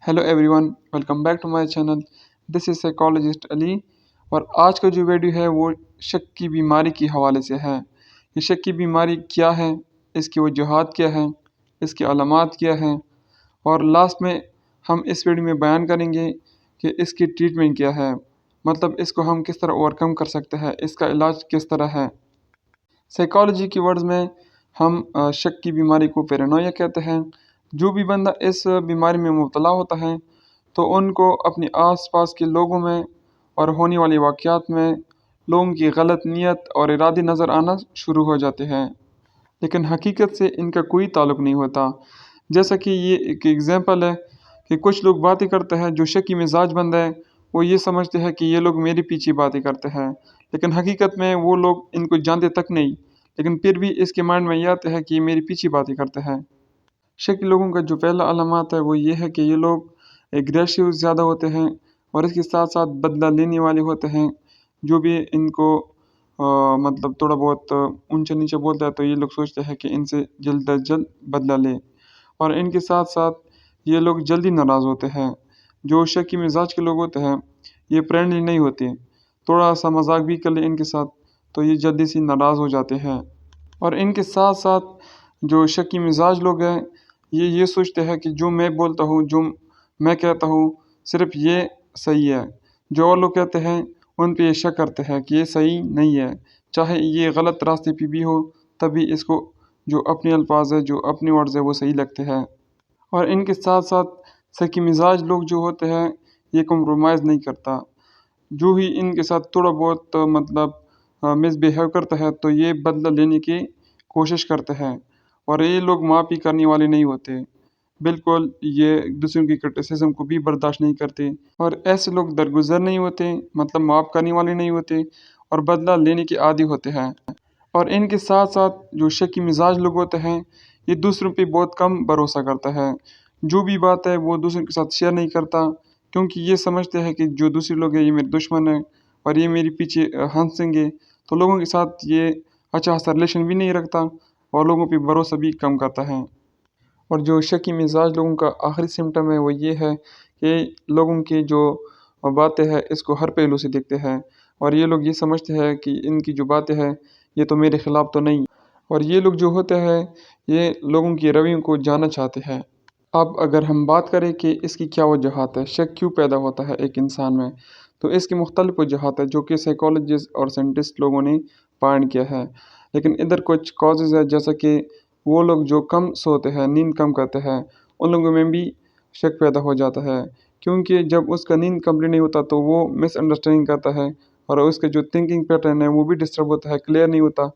Hello everyone, welcome back to my channel. This is psychologist Ali. और आज का जो वीडियो है वो शक की बीमारी के हवाले से है। ये शक की बीमारी क्या है, इसकी वजूहात क्या हैं, इसकी अलामात क्या हैं, और लास्ट में हम इस वीडियो में बयान करेंगे कि इसकी ट्रीटमेंट क्या है। मतलब इसको हम किस तरह ओवरकम कर सकते हैं, इसका इलाज किस तरह है। साइकोलॉजी की वर्ड्स में हम शक की बीमारी को पैरानोया कहते हैं। जो भी बंदा इस बीमारी में मुब्तला होता है तो उनको अपने आसपास के लोगों में और होने वाले वाक़यात में लोगों की गलत नीयत और इरादे नज़र आना शुरू हो जाते हैं, लेकिन हकीकत से इनका कोई ताल्लुक़ नहीं होता। जैसा कि ये एक एग्ज़ाम्पल है कि कुछ लोग बातें करते हैं, जो शकी मिजाज बंदा है वो ये समझते हैं कि ये लोग मेरे पीछे बातें करते हैं, लेकिन हकीकत में वो लोग इनको जानते तक नहीं, लेकिन फिर भी इसके माइंड में ये आता है कि ये मेरे पीछे बातें करते हैं। शक लोगों का जो पहला अलामत है वो ये है कि ये लोग एग्रेसिव ज़्यादा होते हैं और इसके साथ साथ बदला लेने वाले होते हैं। जो भी इनको मतलब थोड़ा बहुत ऊंचा नीचा बोलता है तो ये लोग सोचते हैं कि इनसे जल्द अज जल्द बदला ले। और इनके साथ साथ ये लोग जल्दी नाराज़ होते हैं। जो शकी मिजाज के लोग होते हैं ये फ्रेंडली नहीं होते, थोड़ा सा मजाक भी कर ले इनके साथ तो ये जल्दी से नाराज़ हो जाते हैं। और इनके साथ साथ जो शकी मिजाज लोग हैं ये सोचते हैं कि जो मैं बोलता हूँ, जो मैं कहता हूँ, सिर्फ ये सही है। जो और लोग कहते हैं उन पे ये शक करते हैं कि ये सही नहीं है, चाहे ये गलत रास्ते पे भी हो तभी इसको जो अपने अल्फाज है, जो अपने वर्ड्स है वो सही लगते हैं। और इनके साथ साथ शकी मिजाज लोग जो होते हैं ये कम्प्रोमाइज़ नहीं करता। जो ही इनके साथ थोड़ा बहुत मतलब मिसबिहेव करता है तो ये बदला लेने की कोशिश करते हैं। और ये लोग माफ़ी करने वाले नहीं होते, बिल्कुल ये दूसरों की क्रिटिसिज्म को भी बर्दाश्त नहीं करते। और ऐसे लोग दरगुजर नहीं होते, मतलब माफ़ करने वाले नहीं होते और बदला लेने के आदी होते हैं। और इनके साथ साथ जो शकी मिजाज लोग होते हैं ये दूसरों पे बहुत कम भरोसा करता है। जो भी बात है वो दूसरों के साथ शेयर नहीं करता, क्योंकि ये समझते हैं कि जो दूसरे लोग हैं ये मेरे दुश्मन हैं और ये मेरे पीछे हंसेंगे, तो लोगों के साथ ये अच्छा सा रिलेशन भी नहीं रखता और लोगों पे भरोसा भी कम करता है। और जो शकी मिजाज लोगों का आखिरी सिम्टम है वो ये है कि लोगों की जो बातें हैं इसको हर पहलू से देखते हैं और ये लोग ये समझते हैं कि इनकी जो बातें हैं ये तो मेरे ख़िलाफ़ तो नहीं। और ये लोग जो होते हैं ये लोगों की रवैयों को जानना चाहते हैं। अब अगर हम बात करें कि इसकी क्या वजूहात है, शक क्यों पैदा होता है एक इंसान में, तो इसकी मुख्तलिफ़ वजूहात है जो कि साइकोलॉजिस्ट और साइंटिस्ट लोगों ने फाइंड किया है। लेकिन इधर कुछ कॉजेज़ है, जैसा कि वो लोग जो कम सोते हैं, नींद कम करते हैं, उन लोगों में भी शक पैदा हो जाता है, क्योंकि जब उसका नींद कंप्लीट नहीं होता तो वो मिसअंडरस्टैंडिंग करता है और उसका जो थिंकिंग पैटर्न है वो भी डिस्टर्ब होता है, क्लियर नहीं होता,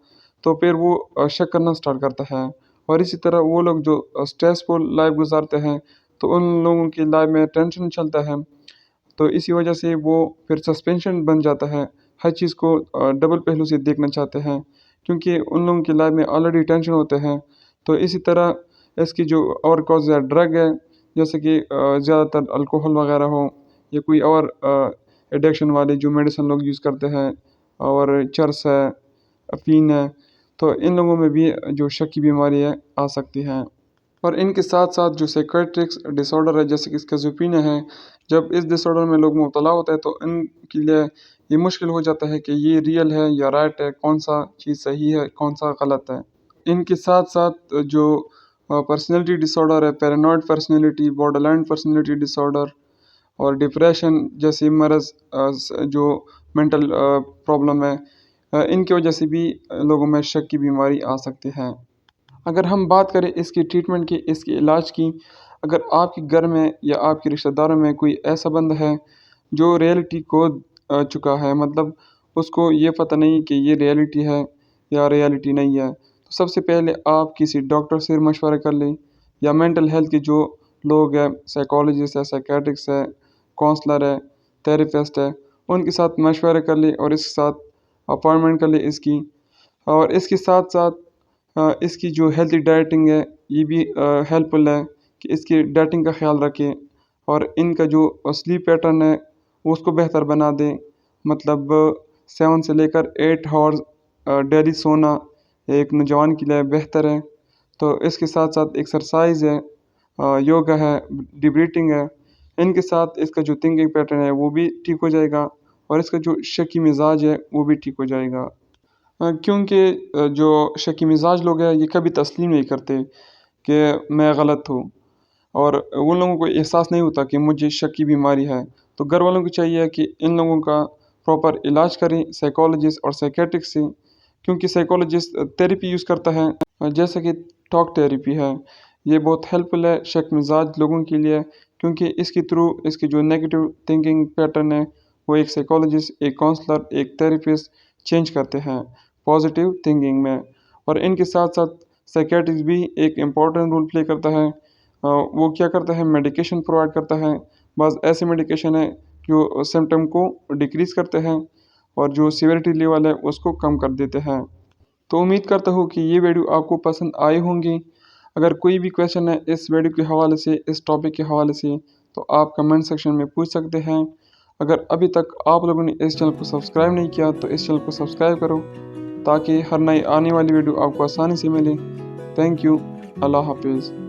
तो फिर वो शक करना स्टार्ट करता है। और इसी तरह वो लोग जो स्ट्रेसफुल लाइफ गुजारते हैं तो उन लोगों की लाइफ में टेंशन चलता है, तो इसी वजह से वो फिर सस्पेंशन बन जाता है। हर चीज़ को डबल पहलू से देखना चाहते हैं, क्योंकि उन लोगों की लाइफ में ऑलरेडी टेंशन होते हैं। तो इसी तरह इसकी जो और कॉज है ड्रग है, जैसे कि ज़्यादातर अल्कोहल वगैरह हो या कोई और एडिक्शन वाले जो मेडिसिन लोग यूज़ करते हैं, और चरस है, अफीन है, तो इन लोगों में भी जो शक की बीमारी है आ सकती है। और इनके साथ साथ जो साइकियाट्रिक डिसऑर्डर है, जैसे कि स्किज़ोफ्रेनिया है, जब इस डिसऑर्डर में लोग मुब्तला होते हैं तो इनके लिए ये मुश्किल हो जाता है कि ये रियल है या राइट है, कौन सा चीज़ सही है, कौन सा गलत है। इनके साथ साथ जो पर्सनैलिटी डिसऑर्डर है, paranoid personality, borderline personality disorder और डिप्रेशन जैसे मर्ज़, जो मेंटल प्रॉब्लम है, इनकी वजह से भी लोगों में शक की बीमारी आ सकती है। अगर हम बात करें इसकी ट्रीटमेंट की, इसके इलाज की, अगर आपके घर में या आपके रिश्तेदारों में कोई ऐसा बंदा है जो रियलिटी को चुका है, मतलब उसको ये पता नहीं कि ये रियलिटी है या रियलिटी नहीं है, तो सबसे पहले आप किसी डॉक्टर से मशवरा कर लें या मेंटल हेल्थ के जो लोग हैं, साइकोलॉजिस्ट है, साइकियाट्रिस्ट है, काउंसलर है, थेरेपिस्ट है, उनके साथ मशवरा कर लें और इसके साथ अपॉइंटमेंट कर लें इसकी। और इसके साथ साथ इसकी जो हेल्थी डाइटिंग है ये भी हेल्पफुल है कि इसकी डाइटिंग का ख्याल रखें और इनका जो स्लीप पैटर्न है वो उसको बेहतर बना दें। मतलब 7 से लेकर 8 आवर्स डेली सोना एक नौजवान के लिए बेहतर है। तो इसके साथ साथ एक्सरसाइज है, योगा है, डिप ब्रीथिंग है, इनके साथ इसका जो थिंकिंग पैटर्न है वो भी ठीक हो जाएगा और इसका जो शकी मिजाज है वो भी ठीक हो जाएगा। क्योंकि जो शकी मिजाज लोग हैं ये कभी तस्लीम नहीं करते कि मैं गलत हूँ, और उन लोगों को एहसास नहीं होता कि मुझे शक की बीमारी है। तो घर वालों को चाहिए कि इन लोगों का प्रॉपर इलाज करें साइकोलॉजिस्ट और साइकेट्रिक से, क्योंकि साइकोलॉजिस्ट थेरेपी यूज़ करता है, जैसे कि टॉक थेरेपी है। ये बहुत हेल्पफुल है शक मिजाज लोगों के लिए, क्योंकि इसके थ्रू इसकी जो नेगेटिव थिंकिंग पैटर्न है वो एक साइकोलॉजिस्ट, एक काउंसलर, एक थेरेपिस्ट चेंज करते हैं पॉजिटिव थिंकिंग में। और इनके साथ साथ साइकेट्रिस्ट भी एक इम्पॉर्टेंट रोल प्ले करता है। वो क्या करता है, मेडिकेशन प्रोवाइड करता है। बस ऐसे मेडिकेशन है जो सिम्टम को डिक्रीज़ करते हैं और जो सीवियरिटी लेवल है उसको कम कर देते हैं। तो उम्मीद करता हूँ कि ये वीडियो आपको पसंद आई होंगी। अगर कोई भी क्वेश्चन है इस वीडियो के हवाले से, इस टॉपिक के हवाले से, तो आप कमेंट सेक्शन में पूछ सकते हैं। अगर अभी तक आप लोगों ने इस चैनल को सब्सक्राइब नहीं किया तो इस चैनल को सब्सक्राइब करो, ताकि हर नई आने वाली वीडियो आपको आसानी से मिले। Thank you. अल्लाह हाफिज़।